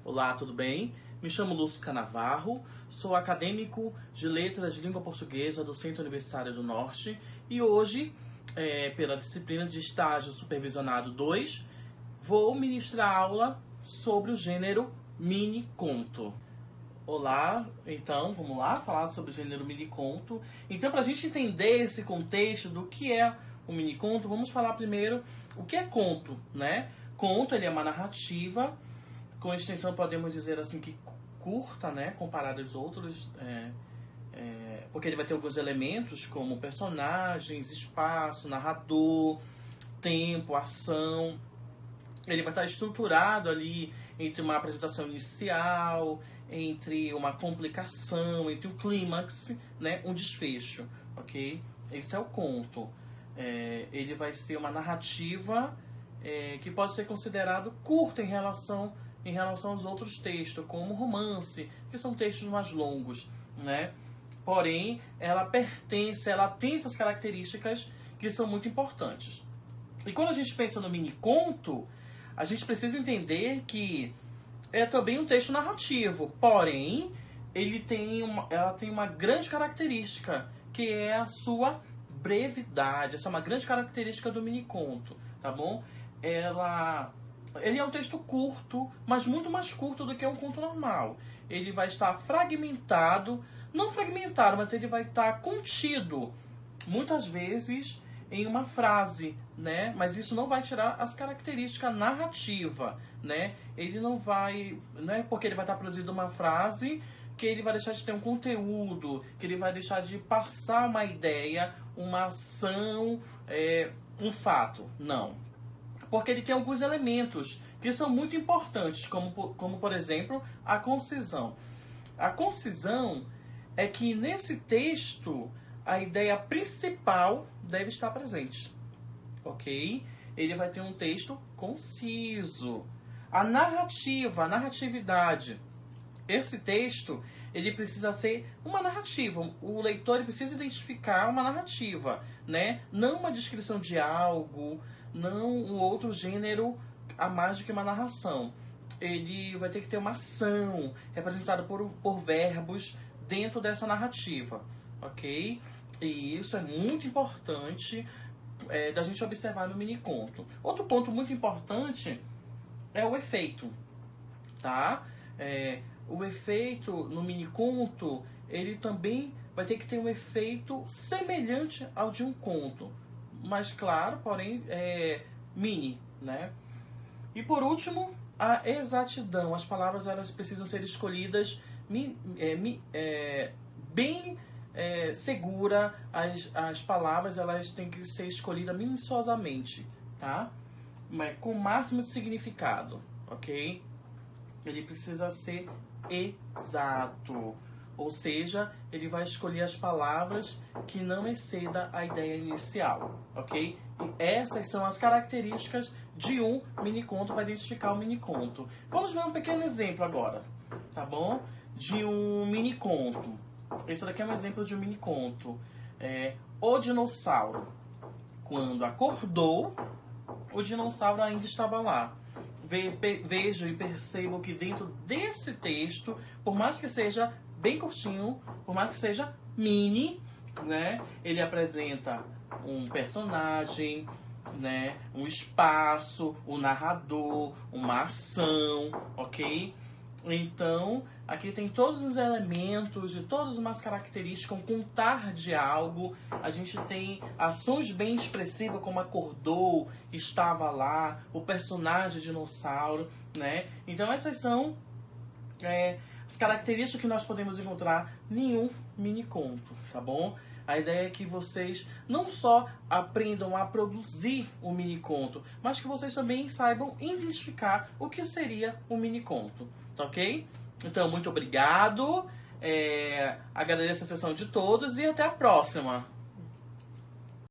Olá, tudo bem? Me chamo Lúcio Canavarro, sou acadêmico de Letras de Língua Portuguesa do Centro Universitário do Norte e hoje, pela disciplina de Estágio Supervisionado 2, vou ministrar aula sobre o gênero mini-conto. Olá, então, vamos lá falar sobre o gênero mini-conto. Então, para a gente entender esse contexto do que é o mini-conto, vamos falar primeiro o que é conto, né? Conto, ele é uma narrativa, com extensão podemos dizer assim que curta, né? Comparado aos outros, porque ele vai ter alguns elementos como personagens, espaço, narrador, tempo, ação. Ele vai estar estruturado ali entre uma apresentação inicial, entre uma complicação, entre um clímax, né, um desfecho, ok? Esse é o conto. Ele vai ser uma narrativa que pode ser considerado curta em relação aos outros textos, como romance, que são textos mais longos, né? Porém, ela tem essas características que são muito importantes. E quando a gente pensa no mini-conto, a gente precisa entender que é também um texto narrativo, porém, ela tem uma grande característica, que é a sua brevidade. Essa é uma grande característica do mini-conto, tá bom? Ele é um texto curto, mas muito mais curto do que um conto normal. Ele vai estar fragmentado, não fragmentado, mas ele vai estar contido, muitas vezes, em uma frase, né? Mas isso não vai tirar as características narrativas, né? Ele não vai, né? Porque ele vai estar produzindo uma frase que ele vai deixar de ter um conteúdo, que ele vai deixar de passar uma ideia, uma ação, um fato. Não. Porque ele tem alguns elementos que são muito importantes, como por exemplo, a concisão. A concisão é que nesse texto a ideia principal deve estar presente, ok? Ele vai ter um texto conciso. A narratividade. Esse texto, ele precisa ser uma narrativa. O leitor ele precisa identificar uma narrativa, né? Não uma descrição de algo, não um outro gênero a mais do que uma narração. Ele vai ter que ter uma ação representada por verbos dentro dessa narrativa, ok? E isso é muito importante da gente observar no mini-conto. Outro ponto muito importante é o efeito, tá? O efeito no mini-conto, ele também vai ter que ter um efeito semelhante ao de um conto. Mas claro, porém, mini, né? E por último, a exatidão. As palavras elas precisam ser escolhidas bem segura. As palavras elas têm que ser escolhidas minuciosamente, tá? Mas com o máximo de significado, ok? Ele precisa ser exato. Ou seja, ele vai escolher as palavras que não exceda a ideia inicial, ok? E essas são as características de um mini-conto para identificar o mini-conto. Vamos ver um pequeno exemplo agora, tá bom? De um mini-conto. Esse daqui é um exemplo de um mini-conto. O dinossauro. Quando acordou, o dinossauro ainda estava lá. Vejo e percebo que dentro desse texto, por mais que seja bem curtinho, por mais que seja mini, né, ele apresenta um personagem, né, um espaço, um narrador, uma ação, ok? Então, aqui tem todos os elementos e todas umas características, um contar de algo. A gente tem ações bem expressivas, como acordou, estava lá, o personagem dinossauro, né? Então, essas são as características que nós podemos encontrar em um mini-conto, tá bom? A ideia é que vocês não só aprendam a produzir um mini-conto, mas que vocês também saibam identificar o que seria um mini-conto, tá ok? Então, muito obrigado, agradeço a atenção de todos e até a próxima!